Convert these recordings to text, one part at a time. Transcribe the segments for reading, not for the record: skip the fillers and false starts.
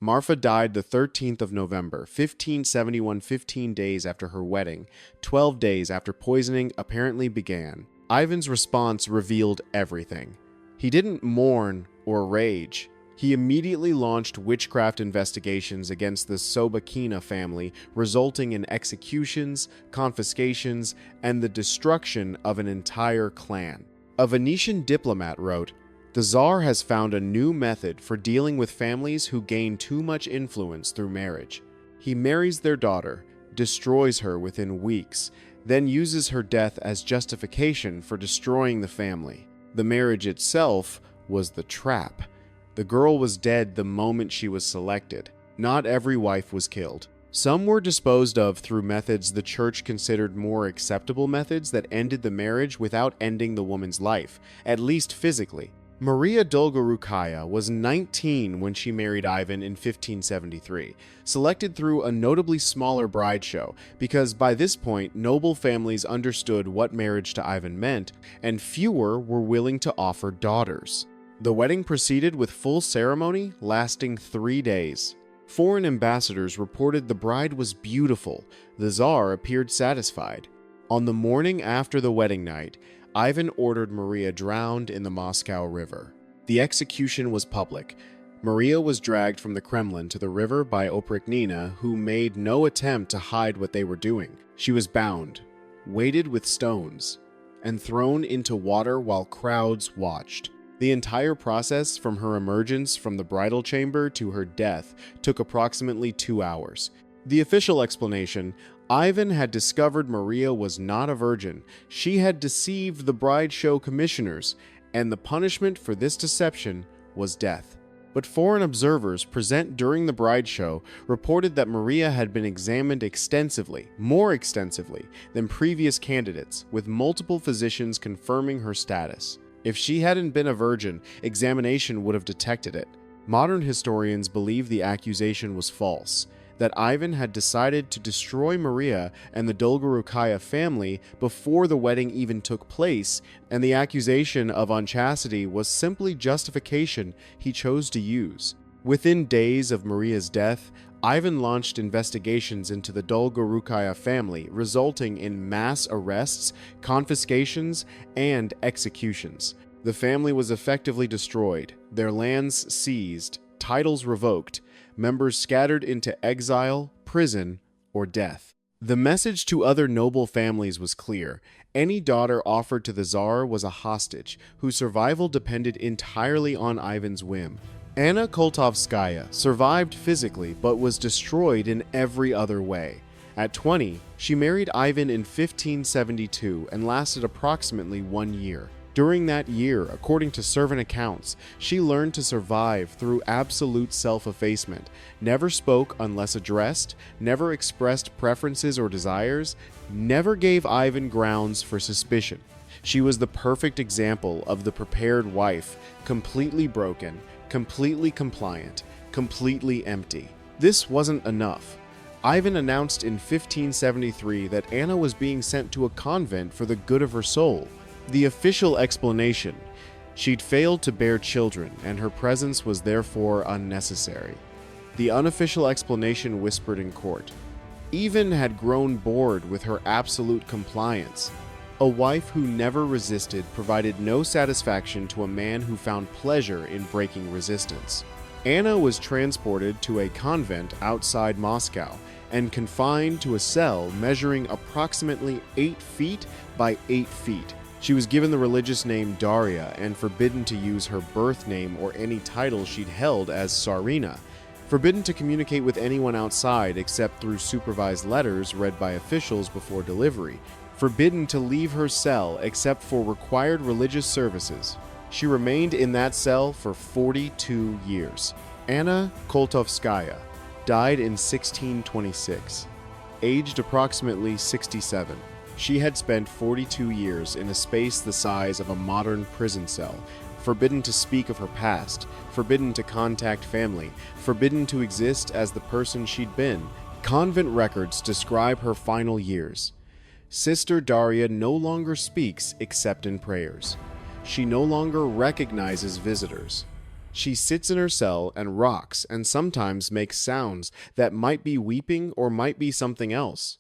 Marfa died the 13th of November, 1571, 15 days after her wedding, 12 days after poisoning apparently began. Ivan's response revealed everything. He didn't mourn or rage. He immediately launched witchcraft investigations against the Sobakina family, resulting in executions, confiscations, and the destruction of an entire clan. A Venetian diplomat wrote, "The Tsar has found a new method for dealing with families who gain too much influence through marriage. He marries their daughter, destroys her within weeks, then uses her death as justification for destroying the family. The marriage itself was the trap. The girl was dead the moment she was selected. Not every wife was killed. Some were disposed of through methods the church considered more acceptable methods that ended the marriage without ending the woman's life, at least physically. Maria Dolgorukaya was 19 when she married Ivan in 1573, selected through a notably smaller bride show, because by this point noble families understood what marriage to Ivan meant, and fewer were willing to offer daughters. The wedding proceeded with full ceremony lasting 3 days. Foreign ambassadors reported the bride was beautiful. The Tsar appeared satisfied. On the morning after the wedding night, Ivan ordered Maria drowned in the Moscow River. The execution was public. Maria was dragged from the Kremlin to the river by Oprichnina, who made no attempt to hide what they were doing. She was bound, weighted with stones, and thrown into water while crowds watched. The entire process from her emergence from the bridal chamber to her death took approximately 2 hours. The official explanation: Ivan had discovered Maria was not a virgin. She had deceived the bride show commissioners, and the punishment for this deception was death. But foreign observers present during the bride show reported that Maria had been examined extensively, more extensively than previous candidates, with multiple physicians confirming her status. If she hadn't been a virgin, examination would have detected it. Modern historians believe the accusation was false, that Ivan had decided to destroy Maria and the Dolgorukaya family before the wedding even took place, and the accusation of unchastity was simply justification he chose to use. Within days of Maria's death, Ivan launched investigations into the Dolgorukaya family, resulting in mass arrests, confiscations, and executions. The family was effectively destroyed, their lands seized, titles revoked, members scattered into exile, prison, or death. The message to other noble families was clear. Any daughter offered to the Tsar was a hostage, whose survival depended entirely on Ivan's whim. Anna Koltovskaya survived physically but was destroyed in every other way. At 20, she married Ivan in 1572 and lasted approximately 1 year. During that year, according to servant accounts, she learned to survive through absolute self-effacement, never spoke unless addressed, never expressed preferences or desires, never gave Ivan grounds for suspicion. She was the perfect example of the prepared wife, completely broken, completely compliant, completely empty. This wasn't enough. Ivan announced in 1573 that Anna was being sent to a convent for the good of her soul. The official explanation: she'd failed to bear children and her presence was therefore unnecessary. The unofficial explanation whispered in court: Ivan had grown bored with her absolute compliance. A wife who never resisted provided no satisfaction to a man who found pleasure in breaking resistance. Anna was transported to a convent outside Moscow and confined to a cell measuring approximately 8 feet by 8 feet. She was given the religious name Daria and forbidden to use her birth name or any title she'd held as Tsarina, forbidden to communicate with anyone outside except through supervised letters read by officials before delivery, forbidden to leave her cell except for required religious services. She remained in that cell for 42 years. Anna Koltovskaya died in 1626, aged approximately 67. She had spent 42 years in a space the size of a modern prison cell, forbidden to speak of her past, forbidden to contact family, forbidden to exist as the person she'd been. Convent records describe her final years. Sister Daria no longer speaks except in prayers. She no longer recognizes visitors. She sits in her cell and rocks and sometimes makes sounds that might be weeping or might be something else.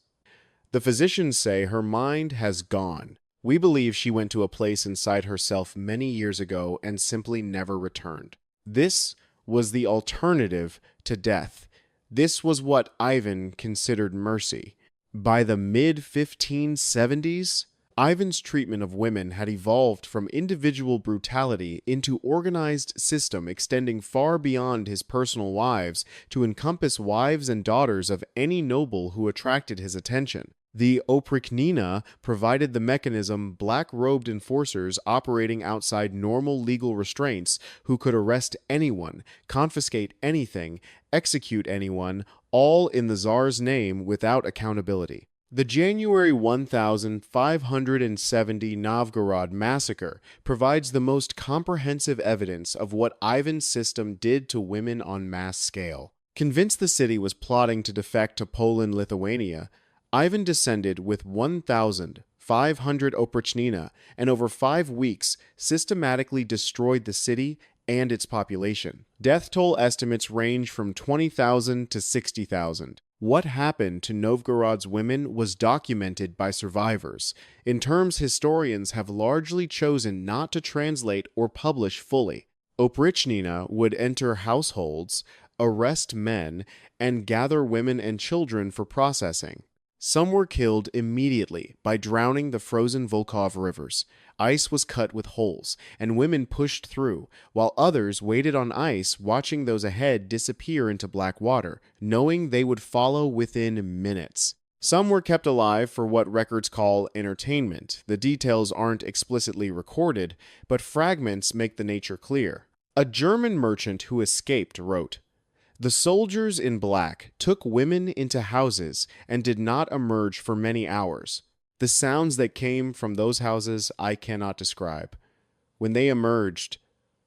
The physicians say her mind has gone. We believe she went to a place inside herself many years ago and simply never returned. This was the alternative to death. This was what Ivan considered mercy. By the mid-1570s, Ivan's treatment of women had evolved from individual brutality into organized system extending far beyond his personal wives to encompass wives and daughters of any noble who attracted his attention. The oprichnina provided the mechanism black-robed enforcers operating outside normal legal restraints who could arrest anyone, confiscate anything, execute anyone, all in the Tsar's name without accountability. The January 1570 Novgorod massacre provides the most comprehensive evidence of what Ivan's system did to women on mass scale. Convinced the city was plotting to defect to Poland-Lithuania, Ivan descended with 1,500 oprichnina and over 5 weeks systematically destroyed the city and its population. Death toll estimates range from 20,000 to 60,000. What happened to Novgorod's women was documented by survivors, in terms historians have largely chosen not to translate or publish fully. Oprichnina would enter households, arrest men, and gather women and children for processing. Some were killed immediately by drowning the frozen Volkhov rivers. Ice was cut with holes, and women pushed through, while others waited on ice watching those ahead disappear into black water, knowing they would follow within minutes. Some were kept alive for what records call entertainment. The details aren't explicitly recorded, but fragments make the nature clear. A German merchant who escaped wrote, "The soldiers in black took women into houses and did not emerge for many hours. The sounds that came from those houses I cannot describe. When they emerged,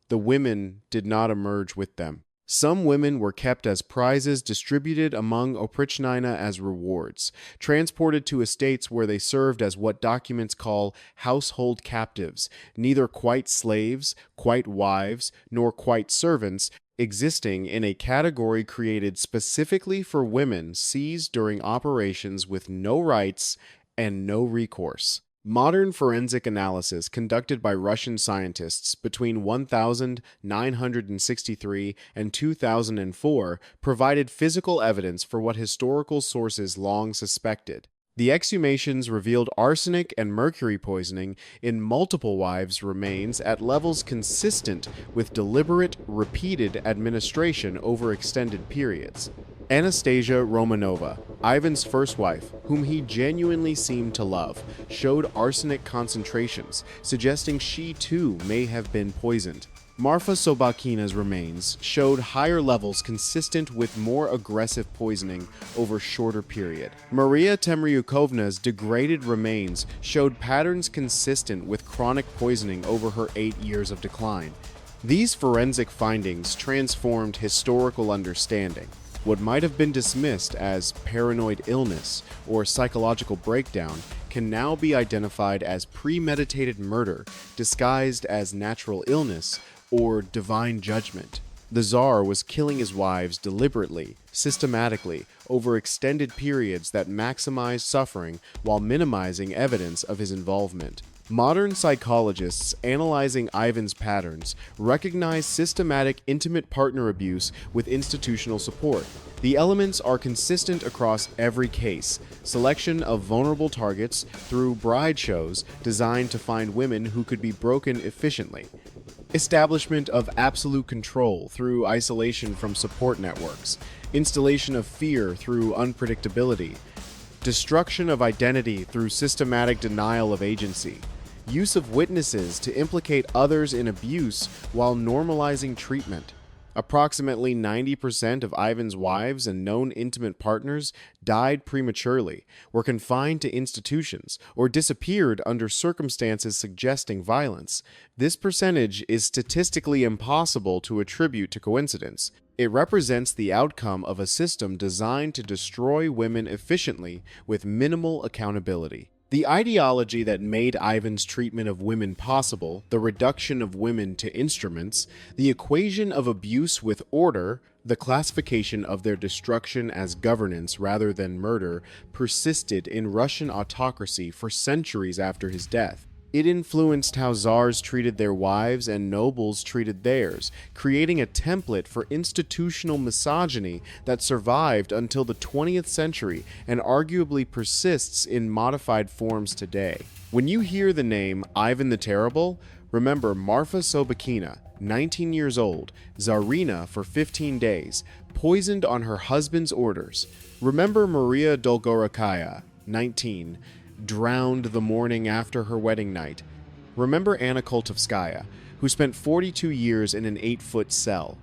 the women did not emerge with them. Some women were kept as prizes distributed among oprichnina as rewards, transported to estates where they served as what documents call household captives, neither quite slaves, quite wives, nor quite servants, existing in a category created specifically for women seized during operations with no rights and no recourse." Modern forensic analysis conducted by Russian scientists between 1963 and 2004 provided physical evidence for what historical sources long suspected. The exhumations revealed arsenic and mercury poisoning in multiple wives' remains at levels consistent with deliberate, repeated administration over extended periods. Anastasia Romanova, Ivan's first wife, whom he genuinely seemed to love, showed arsenic concentrations, suggesting she too may have been poisoned. Marfa Sobakina's remains showed higher levels consistent with more aggressive poisoning over shorter period. Maria Temryukovna's degraded remains showed patterns consistent with chronic poisoning over her 8 years of decline. These forensic findings transformed historical understanding. What might have been dismissed as paranoid illness or psychological breakdown can now be identified as premeditated murder disguised as natural illness or divine judgment. The Tsar was killing his wives deliberately, systematically, over extended periods that maximized suffering while minimizing evidence of his involvement. Modern psychologists analyzing Ivan's patterns recognize systematic intimate partner abuse with institutional support. The elements are consistent across every case: selection of vulnerable targets through bride shows designed to find women who could be broken efficiently, establishment of absolute control through isolation from support networks, installation of fear through unpredictability, destruction of identity through systematic denial of agency, use of witnesses to implicate others in abuse while normalizing treatment. Approximately 90% of Ivan's wives and known intimate partners died prematurely, were confined to institutions, or disappeared under circumstances suggesting violence. This percentage is statistically impossible to attribute to coincidence. It represents the outcome of a system designed to destroy women efficiently with minimal accountability. The ideology that made Ivan's treatment of women possible, the reduction of women to instruments, the equation of abuse with order, the classification of their destruction as governance rather than murder, persisted in Russian autocracy for centuries after his death. It influenced how czars treated their wives and nobles treated theirs, creating a template for institutional misogyny that survived until the 20th century and arguably persists in modified forms today. When you hear the name Ivan the Terrible, remember Marfa Sobakina, 19 years old, Tsarina for 15 days, poisoned on her husband's orders. Remember Maria Dolgorukaya, 19, drowned the morning after her wedding night. Remember Anna Koltovskaya, who spent 42 years in an 8-foot cell.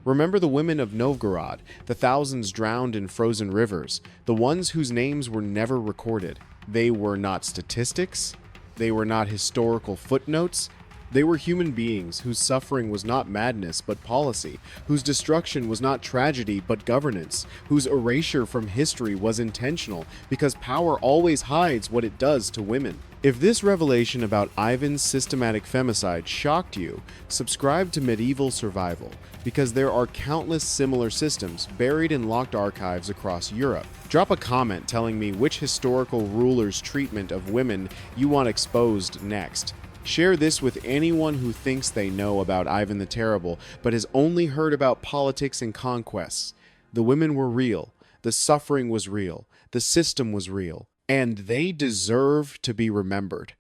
Remember the women of Novgorod, the thousands drowned in frozen rivers, the ones whose names were never recorded. They were not statistics. They were not historical footnotes. They were human beings whose suffering was not madness but policy, whose destruction was not tragedy but governance, whose erasure from history was intentional because power always hides what it does to women. If this revelation about Ivan's systematic femicide shocked you, subscribe to Medieval Survival, because there are countless similar systems buried in locked archives across Europe. Drop a comment telling me which historical ruler's treatment of women you want exposed next. Share this with anyone who thinks they know about Ivan the Terrible, but has only heard about politics and conquests. The women were real, the suffering was real, the system was real, and they deserve to be remembered.